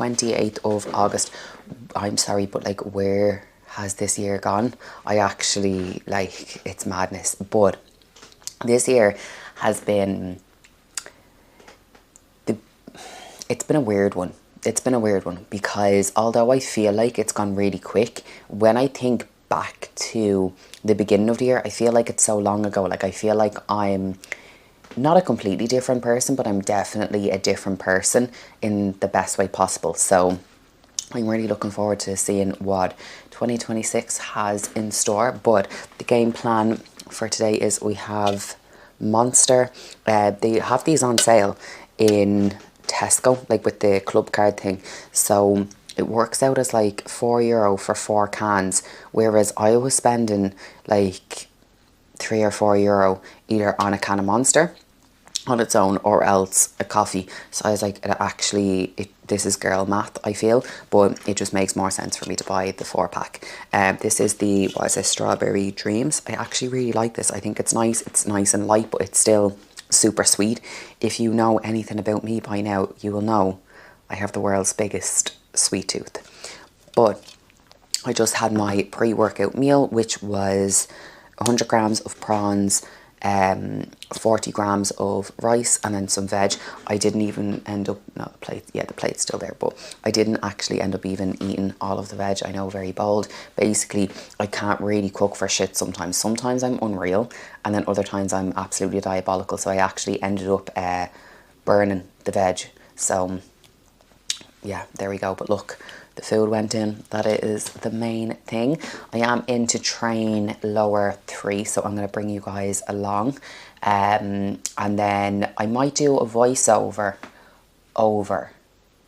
28th of August. I'm sorry, but like, where has this year gone? I actually, like, it's madness. But this year has been, it's been a weird one. It's been a weird one because although I feel like it's gone really quick, when I think back to the beginning of the year, I feel like it's so long ago. Like, I feel like I'm not a completely different person, but I'm definitely a different person in the best way possible. So I'm really looking forward to seeing what 2026 has in store. But the game plan for today is we have Monster. They have these on sale in Tesco, like with the club card thing. So it works out as like €4 for 4 cans, whereas I was spending like €3 or €4 either on a can of Monster on its own or else a coffee. So I was like, this is girl math, I feel, but it just makes more sense for me to buy the 4-pack. This is the, what is it, Strawberry Dreams. I actually really like this. I think it's nice and light, but it's still super sweet. If you know anything about me by now, you will know I have the world's biggest sweet tooth. But I just had my pre-workout meal, which was 100 grams of prawns, 40 grams of rice, and then some veg. I didn't even end up, no, the plate, yeah, the plate's still there, but I didn't actually end up even eating all of the veg. I know, very bold. Basically, I can't really cook for shit sometimes. Sometimes I'm unreal, and then other times I'm absolutely diabolical. So I actually ended up burning the veg. So yeah, there we go. But look, the food went in. That is the main thing. I am in to train lower 3, so I'm going to bring you guys along. And then I might do a voiceover over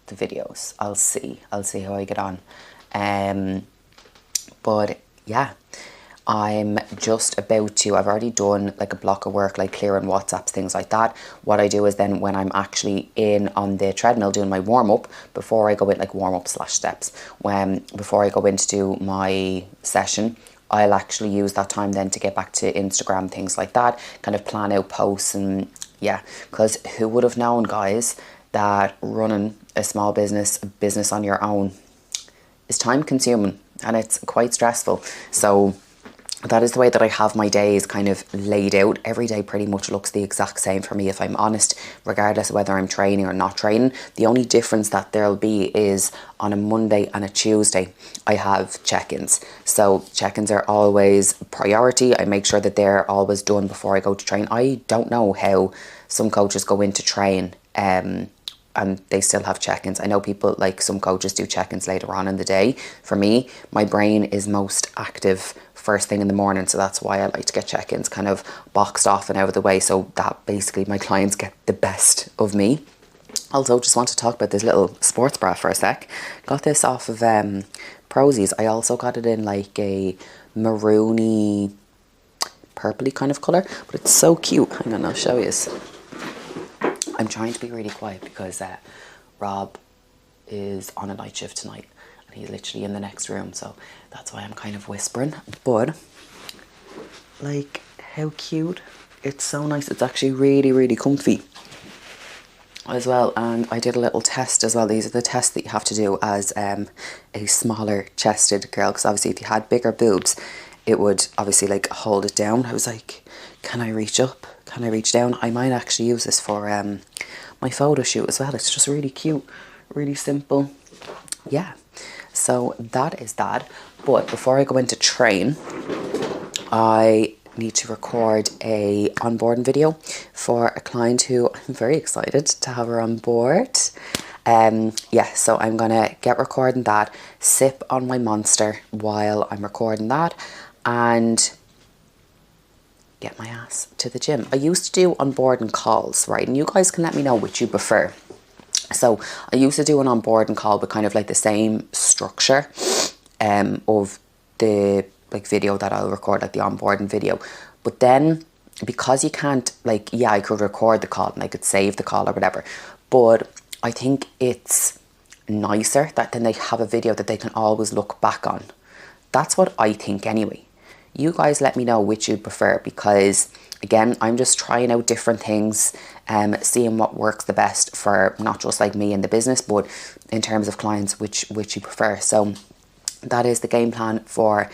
the videos. I'll see how I get on. But yeah, I'm just about to, I've already done like a block of work, like clearing WhatsApps, things like that. What I do is then when I'm actually in on the treadmill doing my warm-up, before I go in, like warm-up / steps, before I go in to do my session, I'll actually use that time then to get back to Instagram, things like that, kind of plan out posts. And yeah, because who would have known, guys, that running a small business, a business on your own, is time consuming and it's quite stressful. So that is the way that I have my days kind of laid out. Every day pretty much looks the exact same for me, if I'm honest, regardless of whether I'm training or not training. The only difference that there'll be is on a Monday and a Tuesday, I have check-ins. So check-ins are always priority. I make sure that they're always done before I go to train. I don't know how some coaches go into train and they still have check-ins. I know people, like some coaches do check-ins later on in the day. For me, my brain is most active first thing in the morning, so that's why I like to get check-ins kind of boxed off and out of the way, so that basically my clients get the best of me. Also, just want to talk about this little sports bra for a sec. Got this off of Prozis. I also got it in like a maroony, purpley kind of colour, but it's so cute. Hang on, I'll show you. I'm trying to be really quiet because Rob is on a night shift tonight and he's literally in the next room, so that's why I'm kind of whispering. But like, how cute. It's so nice. It's actually really, really comfy as well. And I did a little test as well. These are the tests that you have to do as a smaller chested girl, because obviously if you had bigger boobs it would obviously like hold it down. I was like, can I reach up? Can I reach down? I might actually use this for my photo shoot as well. It's just really cute, really simple. Yeah, so that is that. But before I go into train, I need to record a onboarding video for a client who I'm very excited to have her on board. Yeah, so I'm gonna get recording that, sip on my Monster while I'm recording that, and get my ass to the gym. I used to do onboarding calls, right? And you guys can let me know which you prefer. So I used to do an onboarding call with kind of like the same structure of the like video that I'll record, like the onboarding video. But then because you can't, like, yeah, I could record the call and I could save the call or whatever, but I think it's nicer that then they have a video that they can always look back on. That's what I think anyway. you guys let me know which you prefer, because again, I'm just trying out different things, seeing what works the best for not just like me and the business, but in terms of clients, which you prefer. So that is the game plan for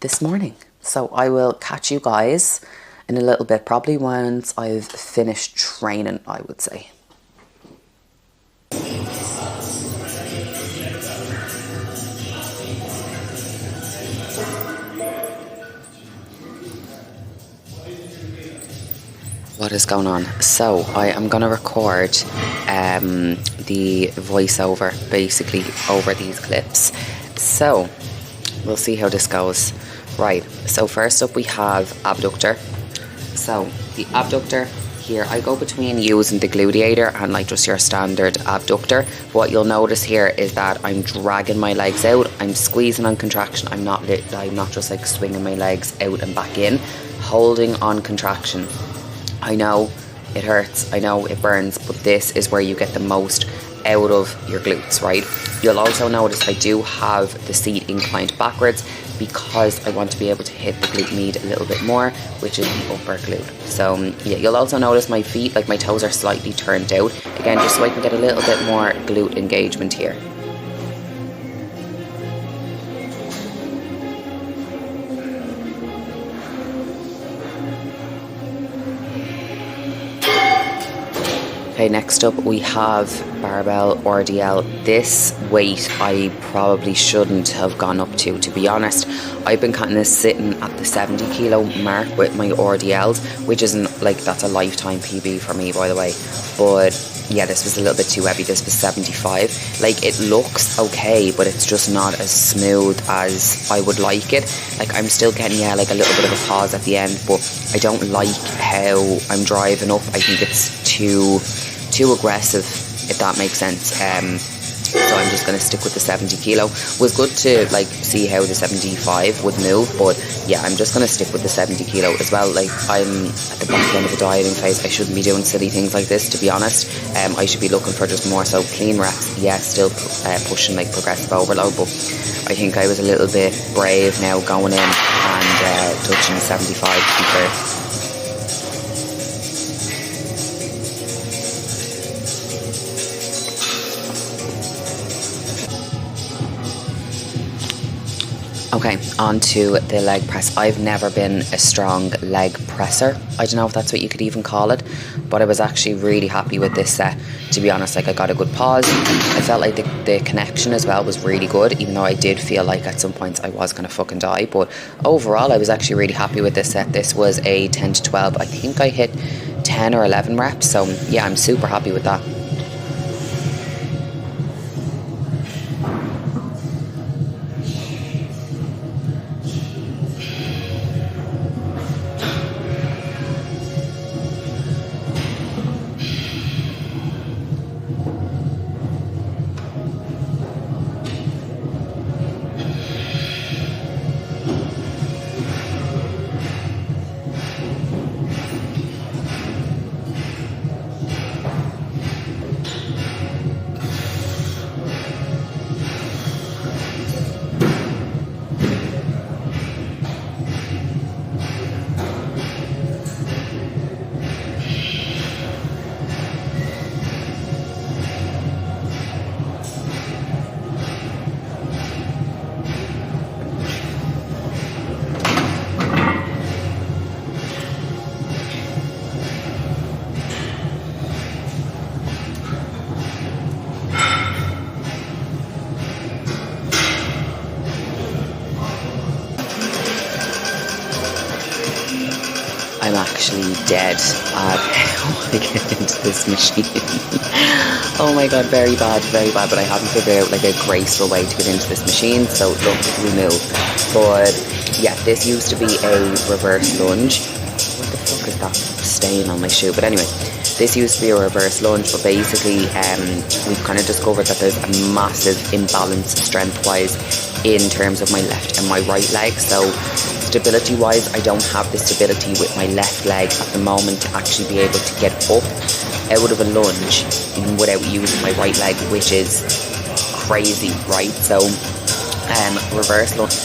this morning. So I will catch you guys in a little bit, probably once I've finished training, I would say. What is going on? So I am going to record the voiceover basically over these clips. So we'll see how this goes. Right, so first up we have abductor. So the abductor here, I go between using the gluteator and like just your standard abductor. What you'll notice here is that I'm dragging my legs out, I'm squeezing on contraction, I'm not just like swinging my legs out and back in, holding on contraction. I know it hurts, I know it burns, but this is where you get the most out of your glutes, right? You'll also notice I do have the seat inclined backwards because I want to be able to hit the glute med a little bit more, which is the upper glute. So yeah, you'll also notice my feet, like my toes are slightly turned out, again, just so I can get a little bit more glute engagement here. Okay, next up we have barbell RDL. This weight I probably shouldn't have gone up to be honest. I've been kind of sitting at the 70 kilo mark with my RDLs, which isn't like, that's a lifetime PB for me, by the way. But yeah, this was a little bit too heavy. This was 75. Like, it looks okay, but it's just not as smooth as I would like it. Like, I'm still getting, yeah, like a little bit of a pause at the end, but I don't like how I'm driving up. I think it's too aggressive, if that makes sense. So I'm just going to stick with the 70 kilo. Was good to like see how the 75 would move, but yeah, I'm just going to stick with the 70 kilo as well. Like, I'm at the back end of the dieting phase. I shouldn't be doing silly things like this, to be honest. I should be looking for just more so clean reps. Yeah, still pushing like progressive overload, but I think I was a little bit brave now going in and touching 75 to be fair. Okay, on to the leg press. I've never been a strong leg presser. I don't know if that's what you could even call it, but I was actually really happy with this set, to be honest. Like, I got a good pause. I felt like the connection as well was really good, even though I did feel like at some points I was going to fucking die. But overall, I was actually really happy with this set. This was a 10 to 12. I think I hit 10 or 11 reps. So yeah, I'm super happy with that. I'm actually dead at how I get into this machine. Oh my god, very bad, but I haven't figured out like a graceful way to get into this machine, so look, we move. But yeah, this used to be a reverse lunge. What the fuck is that stain on my shoe? But anyway, this used to be a reverse lunge, but basically we've kind of discovered that there's a massive imbalance strength-wise in terms of my left and my right leg. So stability wise, I don't have the stability with my left leg at the moment to actually be able to get up out of a lunge without using my right leg, which is crazy, right? So reverse lunge.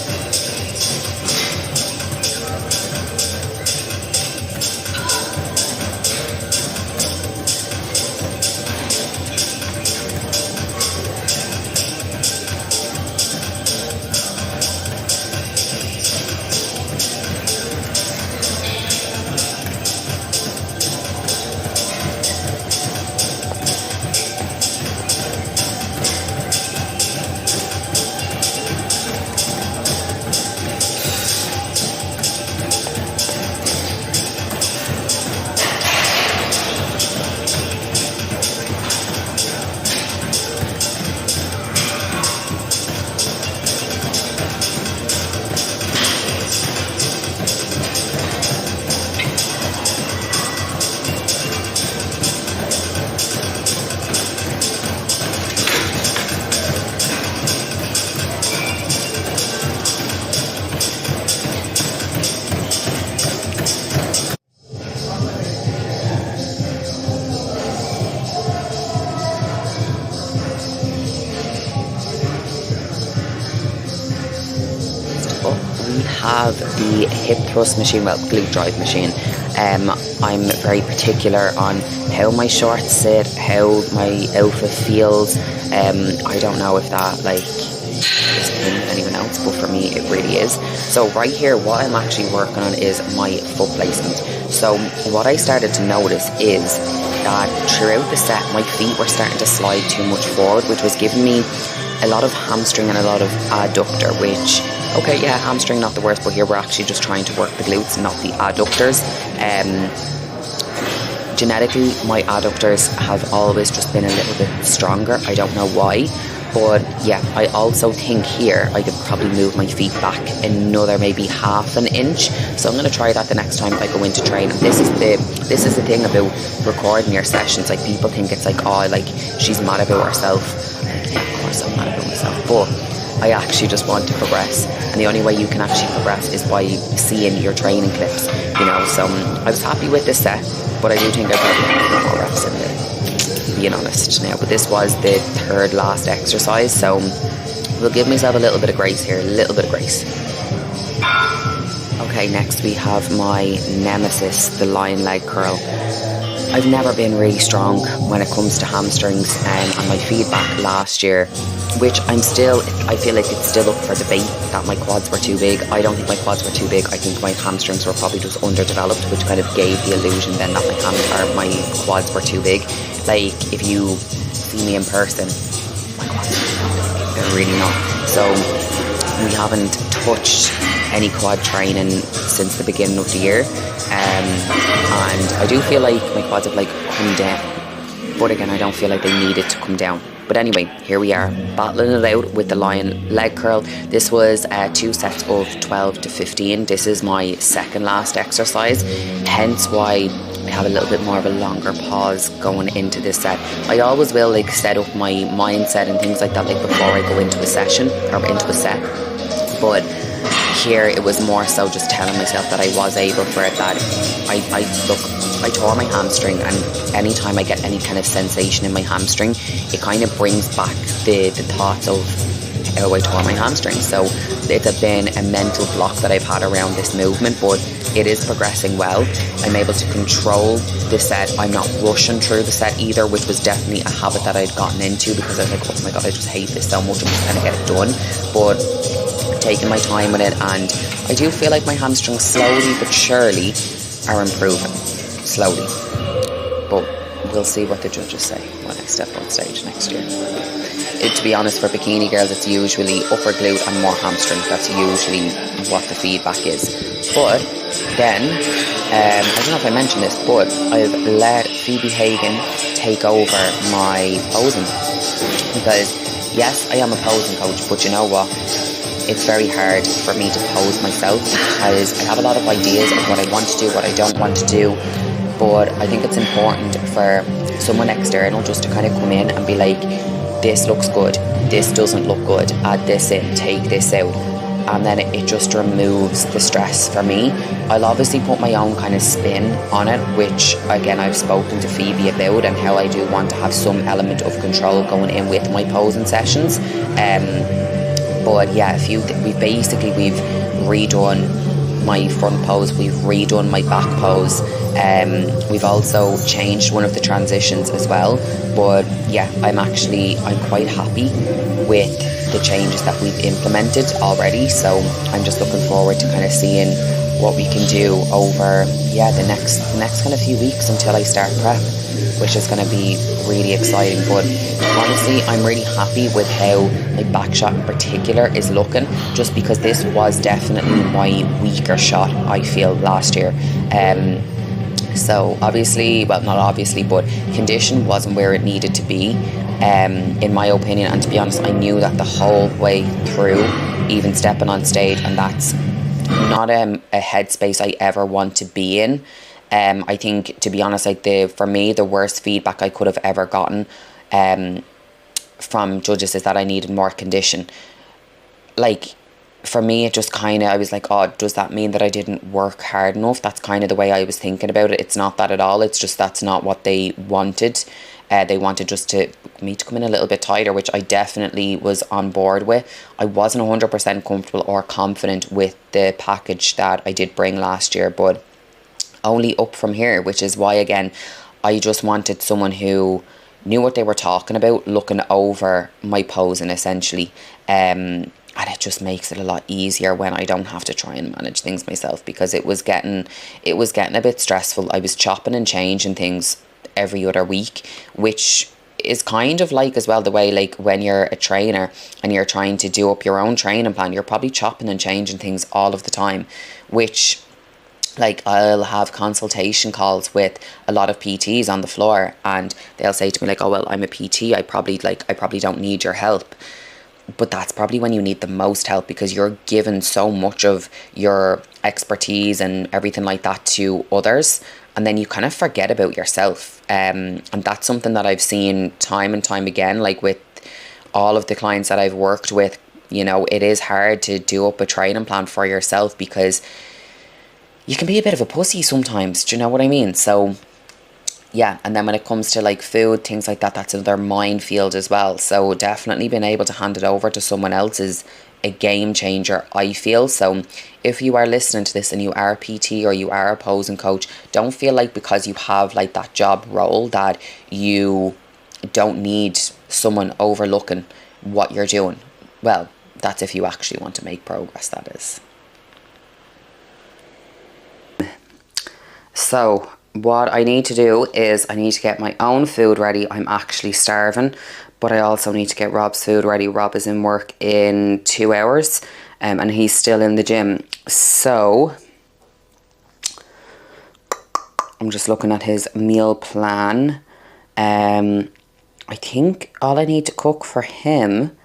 have the hip thrust machine, well, glute drive machine. I'm very particular on how my shorts sit, how my outfit feels. I don't know if that is anyone else, but for me it really is. So right here, what I'm actually working on is my foot placement. So what I started to notice is that throughout the set, my feet were starting to slide too much forward, which was giving me a lot of hamstring and a lot of adductor, which, okay, yeah, hamstring not the worst, but here we're actually just trying to work the glutes, not the adductors. Genetically, my adductors have always just been a little bit stronger. I don't know why. But yeah, I also think here I could probably move my feet back another maybe half an inch. So I'm going to try that the next time I go into training. This is the thing about recording your sessions. Like, people think it's like, oh, like, she's mad about herself. Like, yeah, of course I'm mad about myself, but I actually just want to progress, and the only way you can actually progress is by seeing your training clips, you know. So I was happy with this set, but I do think I probably have a bit more reps in there, being honest now. But this was the third last exercise, so we'll give myself a little bit of grace here, a little bit of grace. Okay, next we have my nemesis, the lion leg curl. I've never been really strong when it comes to hamstrings, and my feedback last year, which I feel like it's still up for debate, that my quads were too big. I don't think my quads were too big. I think my hamstrings were probably just underdeveloped, which kind of gave the illusion then that my quads were too big. Like, if you see me in person, my quads are not big. They're really not. So we haven't touched any quad training since the beginning of the year, and I do feel like my quads have come down, but again, I don't feel like they needed to come down. But anyway, here we are, battling it out with the lion leg curl. This was 2 sets of 12 to 15. This is my second last exercise, hence why I have a little bit more of a longer pause going into this set. I always will set up my mindset and things like that before I go into a session or into a set, but here it was more so just telling myself that I was able for it, that I tore my hamstring, and anytime I get any kind of sensation in my hamstring, it kind of brings back the thoughts of how I tore my hamstring. So it's been a mental block that I've had around this movement, but it is progressing well. I'm able to control the set. I'm not rushing through the set either, which was definitely a habit that I'd gotten into, because I was like, oh my god, I just hate this so much, I'm just going to get it done. But taking my time with it, and I do feel like my hamstrings slowly but surely are improving. Slowly. But we'll see what the judges say when I step on stage next year. To be honest, for bikini girls, it's usually upper glute and more hamstring. That's usually what the feedback is. But then, I don't know if I mentioned this, but I've let Phoebe Hagen take over my posing. Because yes, I am a posing coach, but you know what? It's very hard for me to pose myself, because I have a lot of ideas of what I want to do, what I don't want to do. But I think it's important for someone external just to kind of come in and be like, this looks good, this doesn't look good, add this in, take this out. And then it just removes the stress for me. I'll obviously put my own kind of spin on it, which again I've spoken to Phoebe about, and how I do want to have some element of control going in with my posing sessions. But yeah, we've redone my front pose, we've redone my back pose, we've also changed one of the transitions as well. But yeah, I'm quite happy with the changes that we've implemented already, so I'm just looking forward to kind of seeing what we can do over the next kind of few weeks until I start prep, which is going to be really exciting. But honestly, I'm really happy with how my back shot in particular is looking, just because this was definitely my weaker shot, I feel, last year. So obviously, well, not obviously, but condition wasn't where it needed to be, in my opinion. And to be honest, I knew that the whole way through, even stepping on stage, and that's not a headspace I ever want to be in. I think, to be honest, for me, the worst feedback I could have ever gotten from judges is that I needed more condition. For me, it just kind of, I was like, oh, does that mean that I didn't work hard enough? That's kind of the way I was thinking about it. It's not that at all. It's just that's not what they wanted. They wanted just me to come in a little bit tighter, which I definitely was on board with. I wasn't 100% comfortable or confident with the package that I did bring last year, but only up from here, which is why, again, I just wanted someone who knew what they were talking about, looking over my posing essentially. And it just makes it a lot easier when I don't have to try and manage things myself, because it was getting a bit stressful. I was chopping and changing things every other week, which is kind of like as well the way, like, when you're a trainer and you're trying to do up your own training plan, you're probably chopping and changing things all of the time, which, like, I'll have consultation calls with a lot of PTs on the floor, and they'll say to me, like, oh, well, I'm a PT, I probably don't need your help. But that's probably when you need the most help, because you're given so much of your expertise and everything like that to others, and then you kind of forget about yourself. And that's something that I've seen time and time again, like with all of the clients that I've worked with. You know, it is hard to do up a training plan for yourself because you can be a bit of a pussy sometimes. Do you know what I mean? So yeah, and then when it comes to like food, things like that, that's another minefield as well. So definitely being able to hand it over to someone else is a game changer, I feel. So if you are listening to this and you are a PT or you are a posing coach, don't feel like because you have like that job role that you don't need someone overlooking what you're doing. Well, that's if you actually want to make progress, that is. So what I need to do is I need to get my own food ready. I'm actually starving, but I also need to get Rob's food ready. Rob is in work in 2 hours, and he's still in the gym. So I'm just looking at his meal plan. I think all I need to cook for him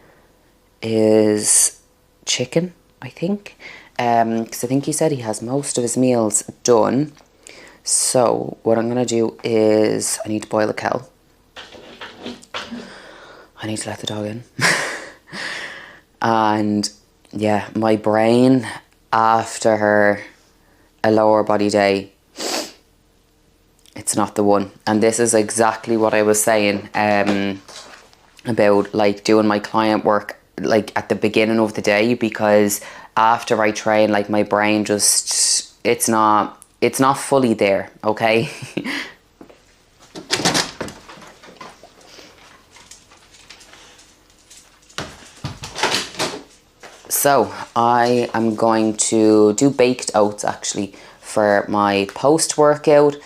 is chicken, I think. Because I think he said he has most of his meals done. So what I'm going to do is I need to boil a kettle. I need to let the dog in. And yeah, my brain after a lower body day, it's not the one. And this is exactly what I was saying about like doing my client work like at the beginning of the day, because after I train, like my brain just, it's not fully there, okay? So I am going to do baked oats actually for my post workout,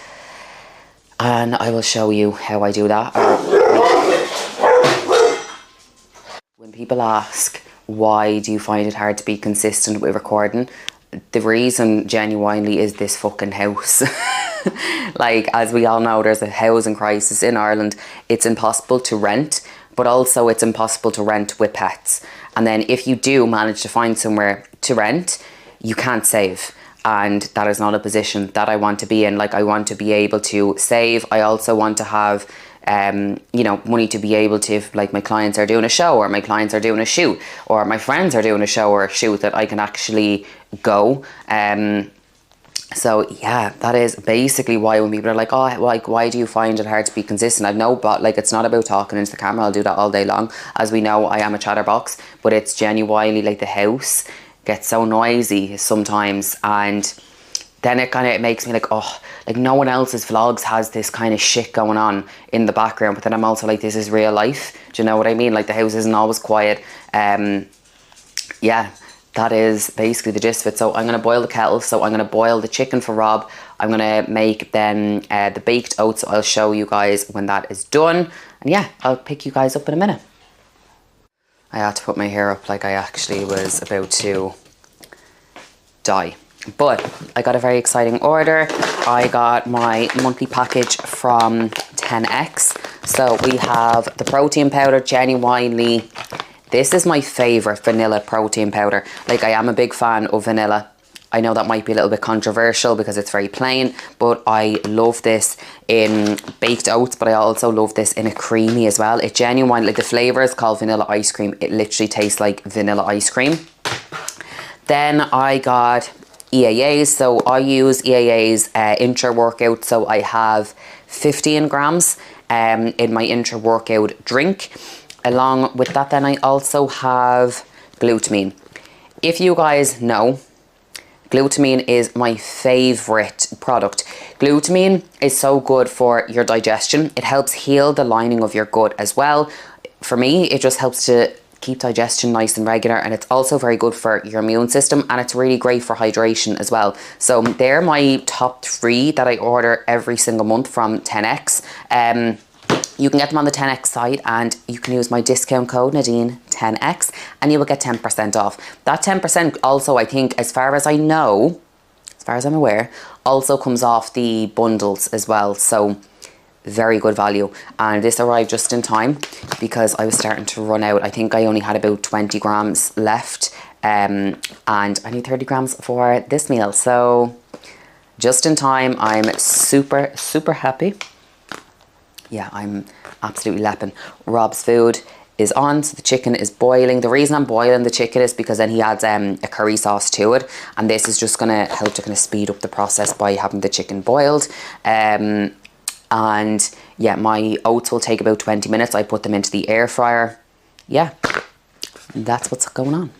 and I will show you how I do that. When people ask, why do you find it hard to be consistent with recording? The reason genuinely is this fucking house. Like, as we all know, there's a housing crisis in Ireland. It's impossible to rent, but also it's impossible to rent with pets. And then if you do manage to find somewhere to rent, you can't save. And that is not a position that I want to be in. Like, I want to be able to save. I also want to have you know, money to be able to, if like my clients are doing a show or my clients are doing a shoot or my friends are doing a show or a shoot, that I can actually go. So yeah, that is basically why when people are like, oh, like, why do you find it hard to be consistent? I know, but like, it's not about talking into the camera. I'll do that all day long. As we know, I am a chatterbox, but it's genuinely like the house gets so noisy sometimes, and then it makes me like, oh, like no one else's vlogs has this kind of shit going on in the background, but then I'm also like, this is real life. Do you know what I mean? Like, the house isn't always quiet. Yeah, that is basically the gist of it. So I'm going to boil the kettle. So I'm going to boil the chicken for Rob. I'm going to make then the baked oats. So I'll show you guys when that is done. And yeah, I'll pick you guys up in a minute. I had to put my hair up like I actually was about to die. But I got a very exciting order. I got my monthly package from 10X. So we have the protein powder, genuinely. This is my favourite vanilla protein powder. Like, I am a big fan of vanilla. I know that might be a little bit controversial because it's very plain, but I love this in baked oats, but I also love this in a creamy as well. It genuinely, like, the flavour is called vanilla ice cream. It literally tastes like vanilla ice cream. Then I got EAAs. So I use EAAs intra-workout. So I have 15 grams in my intra-workout drink. Along with that then I also have glutamine. If you guys know, glutamine is my favorite product. Glutamine is so good for your digestion. It helps heal the lining of your gut as well. For me, it just helps to keep digestion nice and regular, and it's also very good for your immune system, and it's really great for hydration as well. So they're my top 3 that I order every single month from 10X. You can get them on the 10X site, and you can use my discount code Nadine 10X and you will get 10% off. That 10% also, I think, as far as I know, as far as I'm aware, also comes off the bundles as well. So very good value. And this arrived just in time because I was starting to run out. I think I only had about 20 grams left, and I need 30 grams for this meal. So just in time. I'm super, super happy. Yeah, I'm absolutely lapping. Rob's food is on, so the chicken is boiling. The reason I'm boiling the chicken is because then he adds a curry sauce to it, and this is just going to help to kind of speed up the process by having the chicken boiled. And yeah, my oats will take about 20 minutes. I put them into the air fryer. Yeah, that's what's going on.